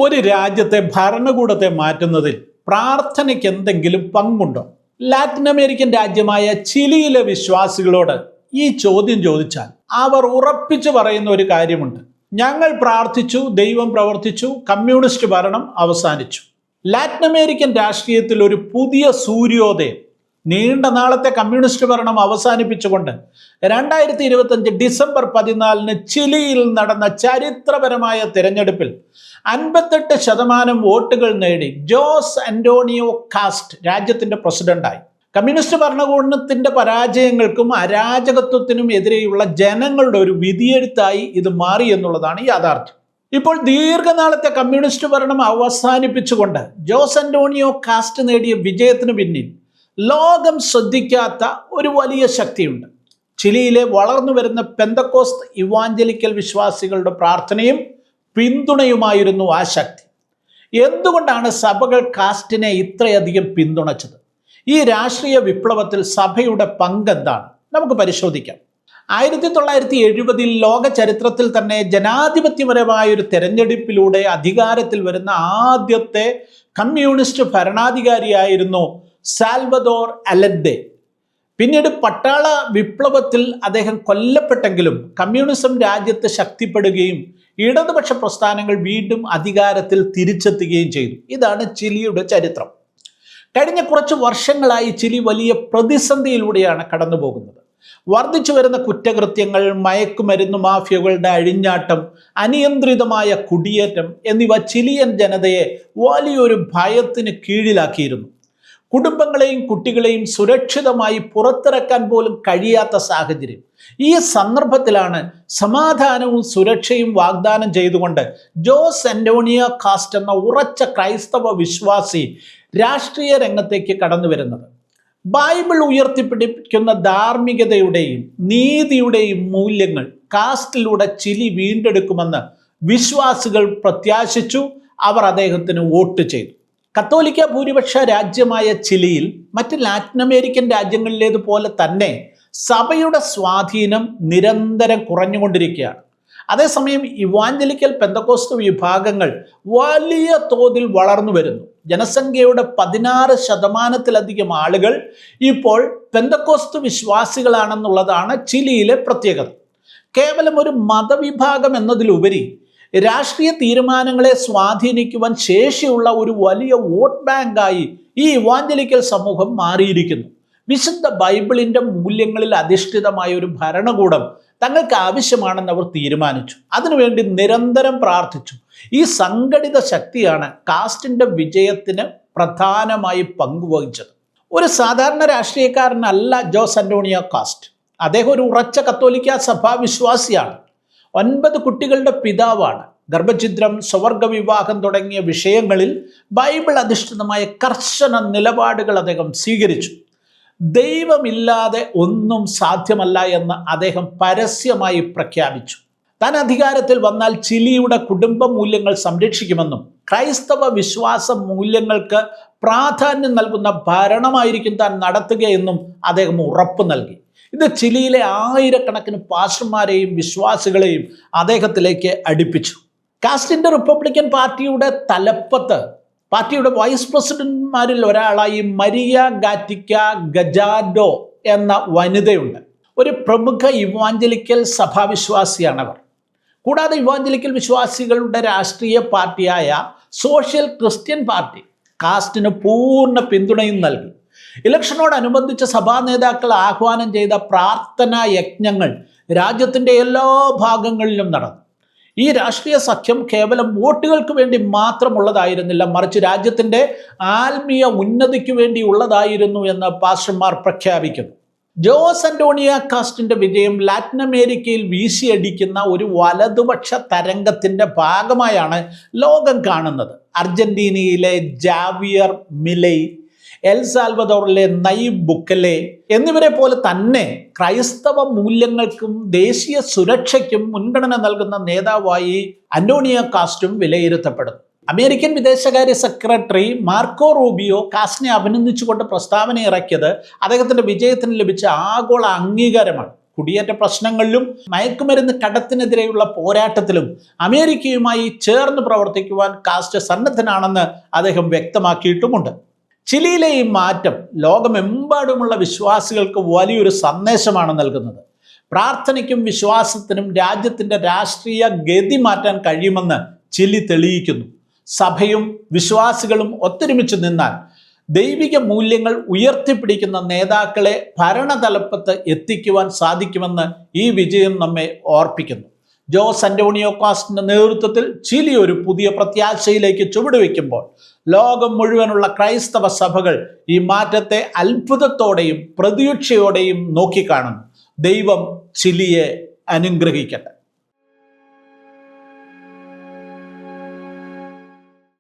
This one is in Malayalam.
ഒരു രാജ്യത്തെ ഭരണകൂടത്തെ മാറ്റുന്നതിൽ പ്രാർത്ഥനയ്ക്ക് എന്തെങ്കിലും പങ്കുണ്ടോ? ലാറ്റിൻ അമേരിക്കൻ രാജ്യമായ ചിലിയിലെ വിശ്വാസികളോട് ഈ ചോദ്യം ചോദിച്ചാൽ അവർ ഉറപ്പിച്ചു പറയുന്ന ഒരു കാര്യമുണ്ട്: ഞങ്ങൾ പ്രാർത്ഥിച്ചു, ദൈവം പ്രവർത്തിച്ചു, കമ്മ്യൂണിസ്റ്റ് ഭരണം അവസാനിച്ചു. ലാറ്റിൻ അമേരിക്കൻ രാഷ്ട്രീയത്തിൽ ഒരു പുതിയ സൂര്യോദയം. നീണ്ട നാളത്തെ കമ്മ്യൂണിസ്റ്റ് ഭരണം അവസാനിപ്പിച്ചുകൊണ്ട് 2025 ഡിസംബർ 14 ചിലിയിൽ നടന്ന ചരിത്രപരമായ തിരഞ്ഞെടുപ്പിൽ 58% വോട്ടുകൾ നേടി ജോസ് അന്റോണിയോ കാസ്റ്റ് രാജ്യത്തിന്റെ പ്രസിഡന്റായി. കമ്മ്യൂണിസ്റ്റ് ഭരണകൂടത്തിന്റെ പരാജയങ്ങൾക്കും അരാജകത്വത്തിനും എതിരെയുള്ള ജനങ്ങളുടെ ഒരു വിധിയെഴുത്തായി ഇത് മാറി എന്നുള്ളതാണ് യാഥാർത്ഥ്യം. ഇപ്പോൾ ദീർഘനാളത്തെ കമ്മ്യൂണിസ്റ്റ് ഭരണം അവസാനിപ്പിച്ചുകൊണ്ട് ജോസ് അന്റോണിയോ കാസ്റ്റ് നേടിയ വിജയത്തിന് പിന്നിൽ ലോകം ശ്രദ്ധിക്കാത്ത ഒരു വലിയ ശക്തിയുണ്ട്. ചിലിയിലെ വളർന്നു വരുന്ന പെന്തക്കോസ്ത് ഇവാഞ്ചലിക്കൽ വിശ്വാസികളുടെ പ്രാർത്ഥനയും പിന്തുണയുമായിരുന്നു ആ ശക്തി. എന്തുകൊണ്ടാണ് സഭകൾ കാസ്റ്റിനെ ഇത്രയധികം പിന്തുണച്ചത്? ഈ രാഷ്ട്രീയ വിപ്ലവത്തിൽ സഭയുടെ പങ്കെന്താണ്? നമുക്ക് പരിശോധിക്കാം. 1970 ലോക ചരിത്രത്തിൽ തന്നെ ജനാധിപത്യപരമായ ഒരു തെരഞ്ഞെടുപ്പിലൂടെ അധികാരത്തിൽ വരുന്ന ആദ്യത്തെ കമ്മ്യൂണിസ്റ്റ് ഭരണാധികാരിയായിരുന്നു സാൽവദോർ അലൻഡെ. പിന്നീട് പട്ടാള വിപ്ലവത്തിൽ അദ്ദേഹം കൊല്ലപ്പെട്ടെങ്കിലും കമ്മ്യൂണിസം രാജ്യത്ത് ശക്തിപ്പെടുകയും ഇടതുപക്ഷ പ്രസ്ഥാനങ്ങൾ വീണ്ടും അധികാരത്തിൽ തിരിച്ചെത്തുകയും ചെയ്തു. ഇതാണ് ചിലിയുടെ ചരിത്രം. കഴിഞ്ഞ കുറച്ച് വർഷങ്ങളായി ചിലി വലിയ പ്രതിസന്ധിയിലൂടെയാണ് കടന്നു പോകുന്നത്. വർദ്ധിച്ചു വരുന്ന കുറ്റകൃത്യങ്ങൾ, മയക്കുമരുന്ന് മാഫിയകളുടെ അഴിഞ്ഞാട്ടം, അനിയന്ത്രിതമായ കുടിയേറ്റം എന്നിവ ചിലിയൻ ജനതയെ വലിയൊരു ഭയത്തിന് കീഴിലാക്കിയിരുന്നു. കുടുംബങ്ങളെയും കുട്ടികളെയും സുരക്ഷിതമായി പുറത്തിറക്കാൻ പോലും കഴിയാത്ത സാഹചര്യം. ഈ സന്ദർഭത്തിലാണ് സമാധാനവും സുരക്ഷയും വാഗ്ദാനം ചെയ്തുകൊണ്ട് ജോസ് അന്റോണിയോ കാസ്റ്റ് എന്ന ഉറച്ച ക്രൈസ്തവ വിശ്വാസി രാഷ്ട്രീയ രംഗത്തേക്ക് കടന്നു വരുന്നത്. ബൈബിൾ ഉയർത്തിപ്പിടിക്കുന്ന ധാർമ്മികതയുടെയും നീതിയുടെയും മൂല്യങ്ങൾ കാസ്റ്റിലൂടെ ചിലി വീണ്ടെടുക്കുമെന്ന് വിശ്വാസികൾ പ്രത്യാശിച്ചു. അവർ അദ്ദേഹത്തിന് വോട്ട് ചെയ്തു. കത്തോലിക്ക ഭൂരിപക്ഷ രാജ്യമായ ചിലിയിൽ മറ്റ് ലാറ്റിൻ അമേരിക്കൻ രാജ്യങ്ങളിലേതുപോലെ തന്നെ സഭയുടെ സ്വാധീനം നിരന്തരം കുറഞ്ഞുകൊണ്ടിരിക്കുകയാണ്. അതേസമയം ഇവാഞ്ചലിക്കൽ പെന്തക്കോസ്ത് വിഭാഗങ്ങൾ വലിയ തോതിൽ വളർന്നു വരുന്നു. ജനസംഖ്യയുടെ 16% ആളുകൾ ഇപ്പോൾ പെന്തക്കോസ്ത് വിശ്വാസികളാണെന്നുള്ളതാണ് ചിലിയിലെ പ്രത്യേകത. കേവലം ഒരു മതവിഭാഗം എന്നതിലുപരി രാഷ്ട്രീയ തീരുമാനങ്ങളെ സ്വാധീനിക്കുവാൻ ശേഷിയുള്ള ഒരു വലിയ വോട്ട് ബാങ്കായി ഈ ഇവാഞ്ചലിക്കൽ സമൂഹം മാറിയിരിക്കുന്നു. വിശുദ്ധ ബൈബിളിന്റെ മൂല്യങ്ങളിൽ അധിഷ്ഠിതമായ ഒരു ഭരണകൂടം തങ്ങൾക്ക് ആവശ്യമാണെന്ന് അവർ തീരുമാനിച്ചു. അതിനുവേണ്ടി നിരന്തരം പ്രാർത്ഥിച്ചു. ഈ സംഘടിത ശക്തിയാണ് കാസ്റ്റിന്റെ വിജയത്തിന് പ്രധാനമായി പങ്കുവഹിച്ചത്. ഒരു സാധാരണ രാഷ്ട്രീയക്കാരനല്ല ജോസ് അന്റോണിയോ കാസ്റ്റ്. അദ്ദേഹം ഒരു ഉറച്ച കത്തോലിക്ക സഭാ വിശ്വാസിയാണ്. 9 കുട്ടികളുടെ പിതാവാണ്. ഗർഭഛിദ്രം, സ്വവർഗ വിവാഹം തുടങ്ങിയ വിഷയങ്ങളിൽ ബൈബിൾ അധിഷ്ഠിതമായ കർശന നിലപാടുകൾ അദ്ദേഹം സ്വീകരിച്ചു. ദൈവമില്ലാതെ ഒന്നും സാധ്യമല്ല എന്ന് അദ്ദേഹം പരസ്യമായി പ്രഖ്യാപിച്ചു. താൻ അധികാരത്തിൽ വന്നാൽ ചിലിയുടെ കുടുംബ മൂല്യങ്ങൾ സംരക്ഷിക്കുമെന്നും ക്രൈസ്തവ വിശ്വാസ മൂല്യങ്ങൾക്ക് പ്രാധാന്യം നൽകുന്ന ഭരണമായിരിക്കും താൻ നടത്തുകയെന്നും അദ്ദേഹം ഉറപ്പ് നൽകി. ഇത് ചിലിയിലെ ആയിരക്കണക്കിന് പാസ്റ്റർമാരെയും വിശ്വാസികളെയും അദ്ദേഹത്തിലേക്ക് അടുപ്പിച്ചു. കാസ്റ്റിന്റെ റിപ്പബ്ലിക്കൻ പാർട്ടിയുടെ തലപ്പത്ത് പാർട്ടിയുടെ വൈസ് പ്രസിഡന്റ്മാരിൽ ഒരാളായി മരിയ ഗാറ്റിക്ക ഗജാഡോ എന്ന വനിതയുണ്ട്. ഒരു പ്രമുഖ ഇവാഞ്ചലിക്കൽ സഭാവിശ്വാസിയാണവർ. കൂടാതെ ഇവാഞ്ചലിക്കൽ വിശ്വാസികളുടെ രാഷ്ട്രീയ പാർട്ടിയായ സോഷ്യൽ ക്രിസ്ത്യൻ പാർട്ടി കാസ്റ്റിന് പൂർണ്ണ പിന്തുണയും നൽകി. ഇലക്ഷനോടനുബന്ധിച്ച് സഭാ നേതാക്കൾ ആഹ്വാനം ചെയ്ത പ്രാർത്ഥനാ യജ്ഞങ്ങൾ രാജ്യത്തിൻ്റെ എല്ലാ ഭാഗങ്ങളിലും നടന്നു. ഈ രാഷ്ട്രീയ സഖ്യം കേവലം വോട്ടുകൾക്ക് വേണ്ടി മാത്രമുള്ളതായിരുന്നില്ല, മറിച്ച് രാജ്യത്തിൻ്റെ ആത്മീയ ഉന്നതിക്ക് വേണ്ടിയുള്ളതായിരുന്നു എന്ന് പാസ്റ്റർമാർ പ്രഖ്യാപിക്കുന്നു. ജോസ് അന്റോണിയോ കാസ്റ്റിന്റെ വിജയം ലാറ്റിൻ അമേരിക്കയിൽ വീശിയടിക്കുന്ന ഒരു വലതുപക്ഷ തരംഗത്തിന്റെ ഭാഗമായാണ് ലോകം കാണുന്നത്. അർജന്റീനയിലെ ജാവിയർ മിലൈ, എൽ സാൽവദോറിലെ നയീബ് ബുക്കലെ എന്നിവരെ പോലെ തന്നെ ക്രൈസ്തവ മൂല്യങ്ങൾക്കും ദേശീയ സുരക്ഷയ്ക്കും മുൻഗണന നൽകുന്ന നേതാവായി അന്റോണിയോ കാസ്റ്റും വിലയിരുത്തപ്പെടുന്നു. അമേരിക്കൻ വിദേശകാര്യ സെക്രട്ടറി മാർക്കോ റൂബിയോ കാസ്റ്റിനെ അഭിനന്ദിച്ചുകൊണ്ട് പ്രസ്താവന ഇറക്കിയത് അദ്ദേഹത്തിന്റെ വിജയത്തിന് ലഭിച്ച ആഗോള അംഗീകാരമാണ്. കുടിയേറ്റ പ്രശ്നങ്ങളിലും മയക്കുമരുന്ന് കടത്തിനെതിരെയുള്ള പോരാട്ടത്തിലും അമേരിക്കയുമായി ചേർന്ന് പ്രവർത്തിക്കുവാൻ കാസ്റ്റർ സന്നദ്ധനാണെന്ന് അദ്ദേഹം വ്യക്തമാക്കിയിട്ടുമുണ്ട്. ചിലിയിലെ ഈ മാറ്റം ലോകമെമ്പാടുമുള്ള വിശ്വാസികൾക്ക് വലിയൊരു സന്ദേശമാണ് നൽകുന്നത്. പ്രാർത്ഥനയ്ക്കും വിശ്വാസത്തിനും രാജ്യത്തിൻ്റെ രാഷ്ട്രീയ ഗതി മാറ്റാൻ കഴിയുമെന്ന് ചിലി തെളിയിക്കുന്നു. സഭയും വിശ്വാസികളും ഒത്തൊരുമിച്ച് നിന്നാൽ ദൈവിക മൂല്യങ്ങൾ ഉയർത്തിപ്പിടിക്കുന്ന നേതാക്കളെ ഭരണതലപ്പത്ത് എത്തിക്കുവാൻ സാധിക്കുമെന്ന് ഈ വിജയം നമ്മെ ഓർപ്പിക്കുന്നു. ജോസ് അന്റോണിയോ കാസ്റ്ററിന്റെ നേതൃത്വത്തിൽ ചിലി ഒരു പുതിയ പ്രത്യാശയിലേക്ക് ചുവടുവെക്കുമ്പോൾ ലോകം മുഴുവനുള്ള ക്രൈസ്തവ സഭകൾ ഈ മാറ്റത്തെ അത്ഭുതത്തോടെയും പ്രതീക്ഷയോടെയും നോക്കിക്കാണുന്നു. ദൈവം ചിലിയെ അനുഗ്രഹിക്കട്ടെ.